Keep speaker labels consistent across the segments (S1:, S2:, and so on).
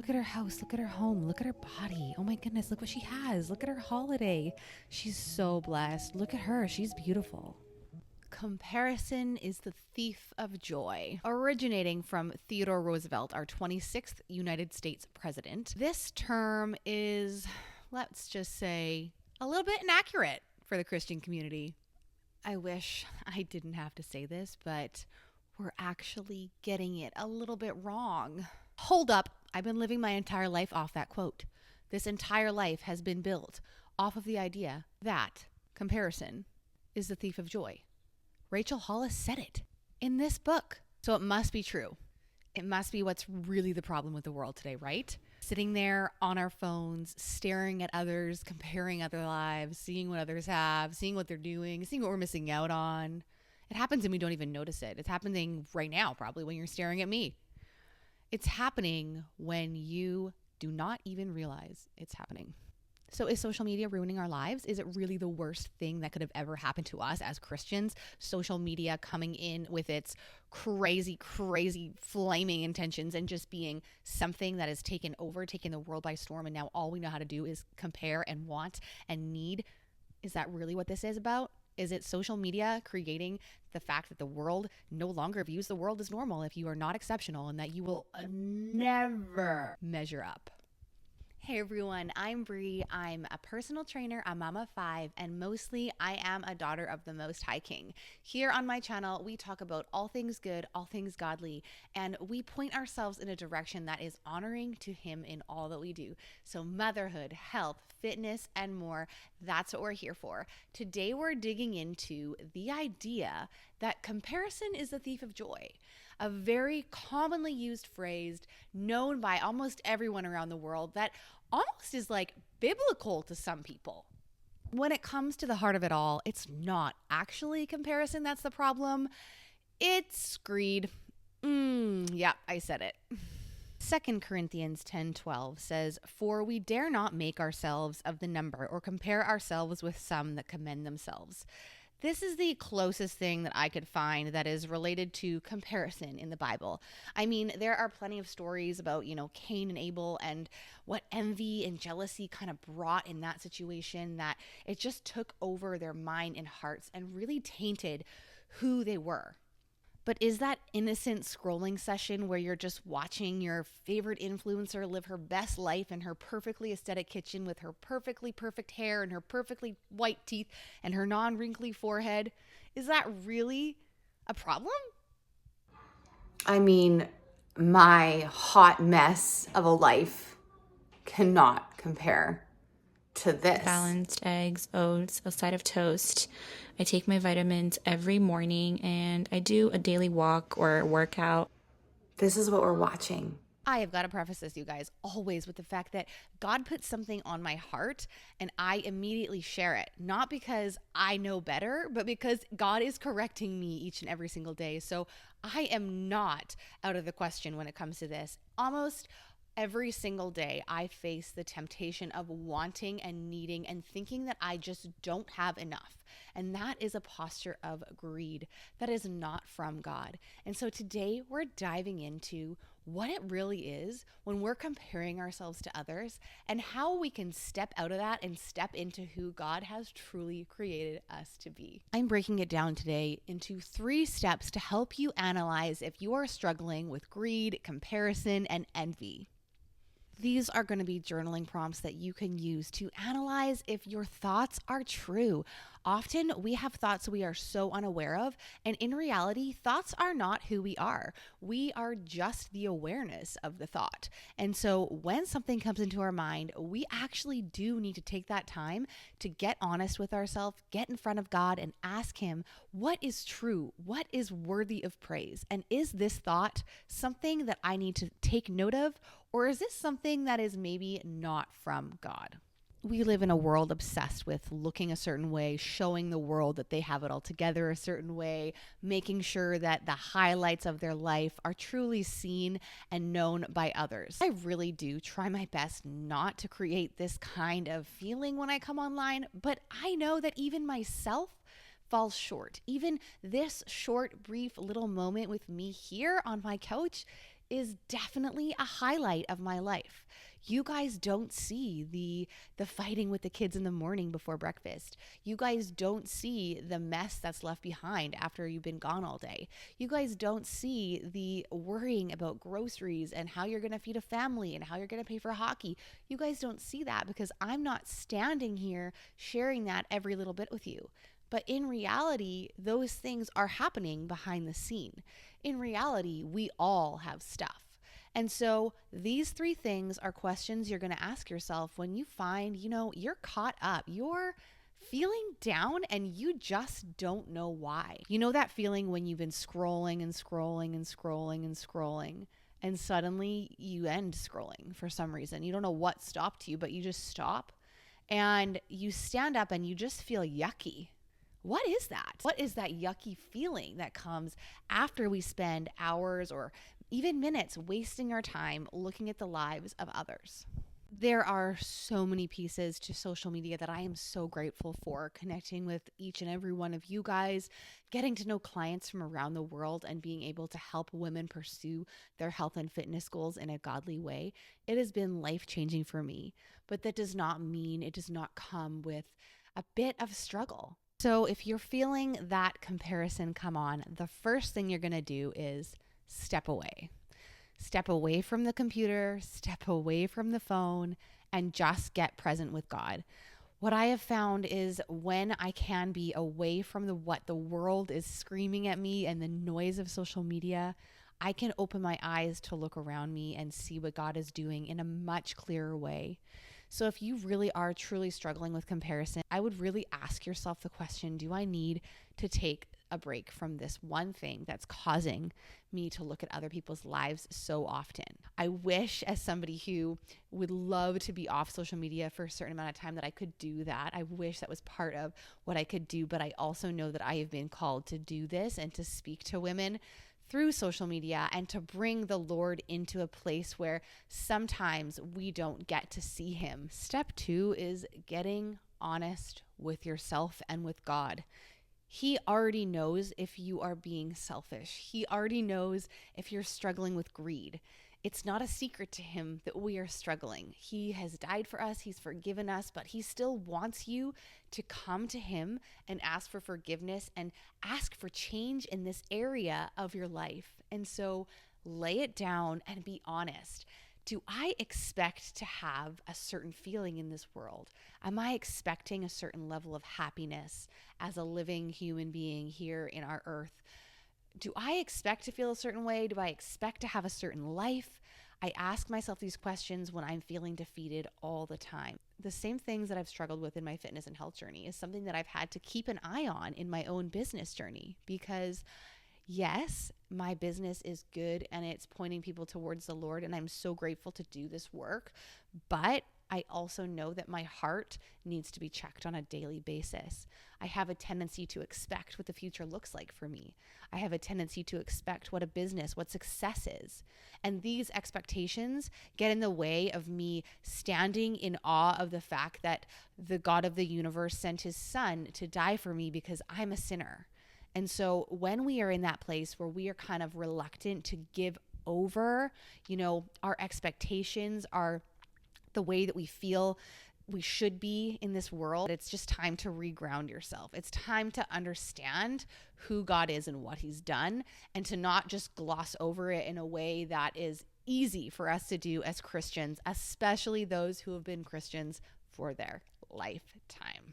S1: Look at her house. Look at her home. Look at her body. Oh my goodness. Look what she has. Look at her holiday. She's so blessed. Look at her. She's beautiful. Comparison is the thief of joy. Originating from Theodore Roosevelt, our 26th United States president, this term is, let's just say, a little bit inaccurate for the Christian community. I wish I didn't have to say this, but we're actually getting it a little bit wrong. Hold up. I've been living my entire life off that quote. This entire life has been built off of the idea that comparison is the thief of joy. Rachel Hollis said it in this book. So it must be true. It must be what's really the problem with the world today, right? Sitting there on our phones, staring at others, comparing other lives, seeing what others have, seeing what they're doing, seeing what we're missing out on. It happens and we don't even notice it. It's happening right now, probably when you're staring at me. It's happening when you do not even realize it's happening. So is social media ruining our lives? Is it really the worst thing that could have ever happened to us as Christians? Social media coming in with its crazy, crazy flaming intentions and just being something that has taken the world by storm. And now all we know how to do is compare and want and need. Is that really what this is about? Is it social media creating the fact that the world no longer views the world as normal if you are not exceptional and that you will never measure up? Hey everyone, I'm Bree. I'm a personal trainer, a mama of 5, and mostly I am a daughter of the Most High King. Here on my channel, we talk about all things good, all things godly, and we point ourselves in a direction that is honoring to Him in all that we do. So motherhood, health, fitness, and more, that's what we're here for. Today we're digging into the idea that comparison is the thief of joy. A very commonly used phrase known by almost everyone around the world that almost is like biblical to some people. When it comes to the heart of it all, it's not actually comparison that's the problem. It's greed. Yeah, I said it. 2 Corinthians 10:12 says, "For we dare not make ourselves of the number or compare ourselves with some that commend themselves." This is the closest thing that I could find that is related to comparison in the Bible. I mean, there are plenty of stories about, Cain and Abel and what envy and jealousy kind of brought in that situation, that it just took over their mind and hearts and really tainted who they were. But is that innocent scrolling session where you're just watching your favorite influencer live her best life in her perfectly aesthetic kitchen with her perfectly perfect hair and her perfectly white teeth and her non-wrinkly forehead, is that really a problem?
S2: I mean, my hot mess of a life cannot compare to this.
S3: Balanced eggs, oats, a side of toast. I take my vitamins every morning and I do a daily walk or workout.
S2: This is what we're watching.
S1: I have got to preface this, you guys, always with the fact that God put something on my heart and I immediately share it. Not because I know better, but because God is correcting me each and every single day. So I am not out of the question when it comes to this. Almost every single day, I face the temptation of wanting and needing and thinking that I just don't have enough. And that is a posture of greed that is not from God. And so today we're diving into what it really is when we're comparing ourselves to others and how we can step out of that and step into who God has truly created us to be. I'm breaking it down today into 3 steps to help you analyze if you are struggling with greed, comparison, and envy. These are going to be journaling prompts that you can use to analyze if your thoughts are true. Often we have thoughts we are so unaware of, and in reality, thoughts are not who we are. We are just the awareness of the thought. And so when something comes into our mind, we actually do need to take that time to get honest with ourselves, get in front of God and ask Him, what is true? What is worthy of praise? And is this thought something that I need to take note of? Or is this something that is maybe not from God? We live in a world obsessed with looking a certain way, showing the world that they have it all together a certain way, making sure that the highlights of their life are truly seen and known by others. I really do try my best not to create this kind of feeling when I come online, but I know that even myself falls short. Even this short, brief little moment with me here on my couch is definitely a highlight of my life. You guys don't see the fighting with the kids in the morning before breakfast. You guys don't see the mess that's left behind after you've been gone all day. You guys don't see the worrying about groceries and how you're going to feed a family and how you're going to pay for hockey. You guys don't see that because I'm not standing here sharing that every little bit with you. But in reality, those things are happening behind the scene. In reality, we all have stuff. And so these 3 things are questions you're going to ask yourself when you find, you're caught up, you're feeling down and you just don't know why. You know that feeling when you've been scrolling and scrolling and scrolling and scrolling, and suddenly you end scrolling for some reason. You don't know what stopped you, but you just stop and you stand up and you just feel yucky. What is that? What is that yucky feeling that comes after we spend hours or even minutes wasting our time looking at the lives of others? There are so many pieces to social media that I am so grateful for, connecting with each and every one of you guys, getting to know clients from around the world, and being able to help women pursue their health and fitness goals in a godly way. It has been life-changing for me, but that does not mean it does not come with a bit of struggle. So if you're feeling that comparison come on, the first thing you're going to do is step away. Step away from the computer, step away from the phone, and just get present with God. What I have found is when I can be away from what the world is screaming at me and the noise of social media, I can open my eyes to look around me and see what God is doing in a much clearer way. So if you really are truly struggling with comparison, I would really ask yourself the question, do I need to take a break from this one thing that's causing me to look at other people's lives so often? I wish, as somebody who would love to be off social media for a certain amount of time, that I could do that. I wish that was part of what I could do, but I also know that I have been called to do this and to speak to women through social media and to bring the Lord into a place where sometimes we don't get to see him. Step 2 is getting honest with yourself and with God. He already knows if you are being selfish. He already knows if you're struggling with greed. It's not a secret to him that we are struggling. He has died for us. He's forgiven us, but he still wants you to come to him and ask for forgiveness and ask for change in this area of your life. And so lay it down and be honest. Do I expect to have a certain feeling in this world? Am I expecting a certain level of happiness as a living human being here in our earth? Do I expect to feel a certain way? Do I expect to have a certain life? I ask myself these questions when I'm feeling defeated all the time. The same things that I've struggled with in my fitness and health journey is something that I've had to keep an eye on in my own business journey, because yes, my business is good and it's pointing people towards the Lord, and I'm so grateful to do this work, but I also know that my heart needs to be checked on a daily basis. I have a tendency to expect what the future looks like for me. I have a tendency to expect what success is. And these expectations get in the way of me standing in awe of the fact that the God of the universe sent his son to die for me because I'm a sinner. And so when we are in that place where we are kind of reluctant to give over, our expectations, the way that we feel we should be in this world, it's just time to reground yourself. It's time to understand who God is and what he's done, and to not just gloss over it in a way that is easy for us to do as Christians, especially those who have been Christians for their lifetime.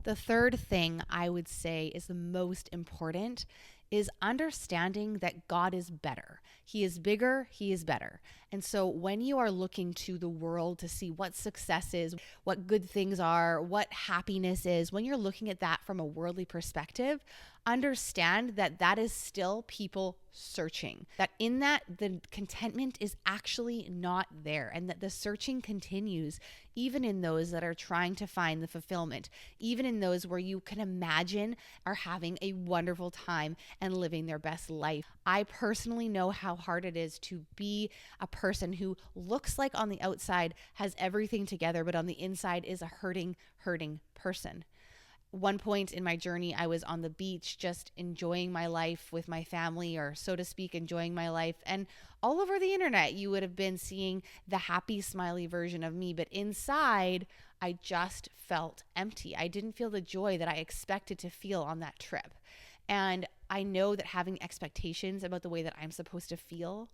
S1: The third thing I would say is the most important is understanding that God is better. He is bigger, he is better. And so when you are looking to the world to see what success is, what good things are, what happiness is, when you're looking at that from a worldly perspective, understand that that is still people searching. That in that, the contentment is actually not there, and that the searching continues even in those that are trying to find the fulfillment, even in those where you can imagine are having a wonderful time and living their best life. I personally know how hard it is to be a person who looks like on the outside has everything together, but on the inside is a hurting person. one point in my journey, I was on the beach just enjoying my life with my family, or so to speak, enjoying my life. And all over the internet, you would have been seeing the happy, smiley version of me. But inside, I just felt empty. I didn't feel the joy that I expected to feel on that trip. And I know that having expectations about the way that I'm supposed to feel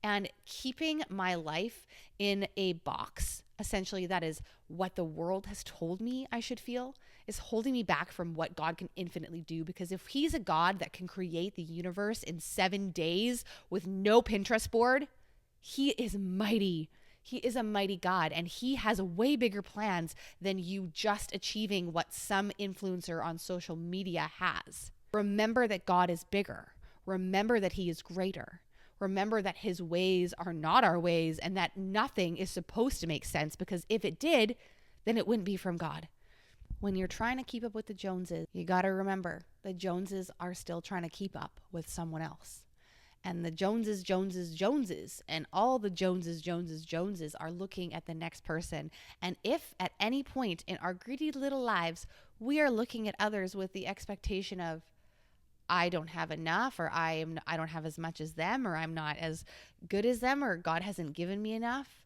S1: and keeping my life in a box, essentially that is what the world has told me I should feel, is holding me back from what God can infinitely do. Because if he's a God that can create the universe in 7 days with no Pinterest board, he is mighty. He is a mighty God, and he has way bigger plans than you just achieving what some influencer on social media has. Remember that God is bigger. Remember that he is greater. Remember that his ways are not our ways, and that nothing is supposed to make sense, because if it did, then it wouldn't be from God. When you're trying to keep up with the Joneses, you got to remember the Joneses are still trying to keep up with someone else. And the Joneses, and all the Joneses are looking at the next person. And if at any point in our greedy little lives, we are looking at others with the expectation of, I don't have enough, or I don't have as much as them, or I'm not as good as them, or God hasn't given me enough,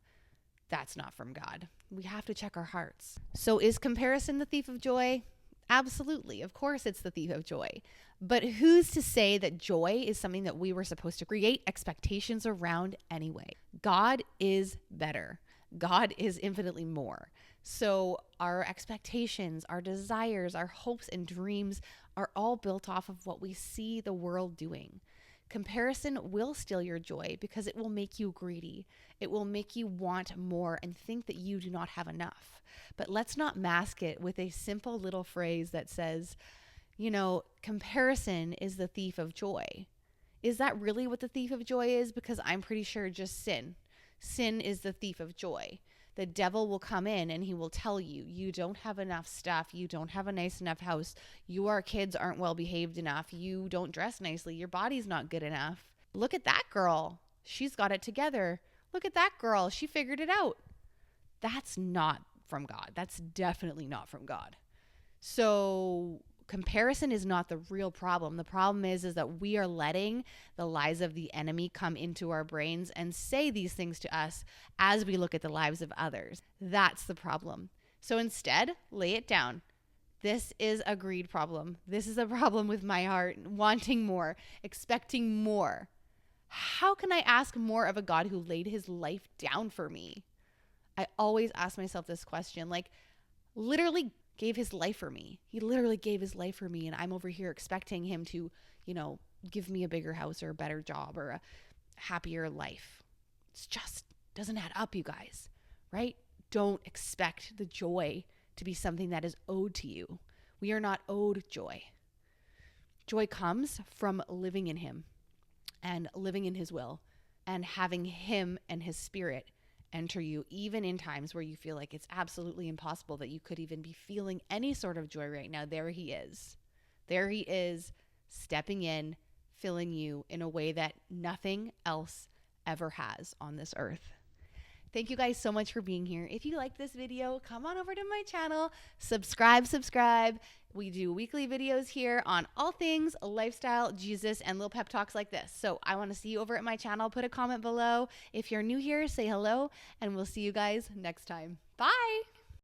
S1: that's not from God. We have to check our hearts. So is comparison the thief of joy? Absolutely. Of course it's the thief of joy. But who's to say that joy is something that we were supposed to create expectations around anyway? God is better. God is infinitely more. So our expectations, our desires, our hopes and dreams are all built off of what we see the world doing. Comparison will steal your joy because it will make you greedy. It will make you want more and think that you do not have enough. But let's not mask it with a simple little phrase that says, comparison is the thief of joy. Is that really what the thief of joy is? Because I'm pretty sure just sin. Sin is the thief of joy. The devil will come in and he will tell you, you don't have enough stuff. You don't have a nice enough house. Your kids aren't well behaved enough. You don't dress nicely. Your body's not good enough. Look at that girl. She's got it together. Look at that girl. She figured it out. That's not from God. That's definitely not from God. So comparison is not the real problem. The problem is that we are letting the lies of the enemy come into our brains and say these things to us as we look at the lives of others. That's the problem. So instead, lay it down. This is a greed problem. This is a problem with my heart, wanting more, expecting more. How can I ask more of a God who laid his life down for me? I always ask myself this question, literally gave his life for me. He literally gave his life for me, and I'm over here expecting him to, give me a bigger house or a better job or a happier life. It's just doesn't add up, you guys, right? Don't expect the joy to be something that is owed to you. We are not owed joy. Joy comes from living in him and living in his will and having him and his spirit enter you, even in times where you feel like it's absolutely impossible that you could even be feeling any sort of joy right now. There he is. There he is, stepping in, filling you in a way that nothing else ever has on this earth. Thank you guys so much for being here. If you like this video, come on over to my channel, subscribe. We do weekly videos here on all things lifestyle, Jesus, and little pep talks like this. So I want to see you over at my channel. Put a comment below. If you're new here, say hello, and we'll see you guys next time. Bye.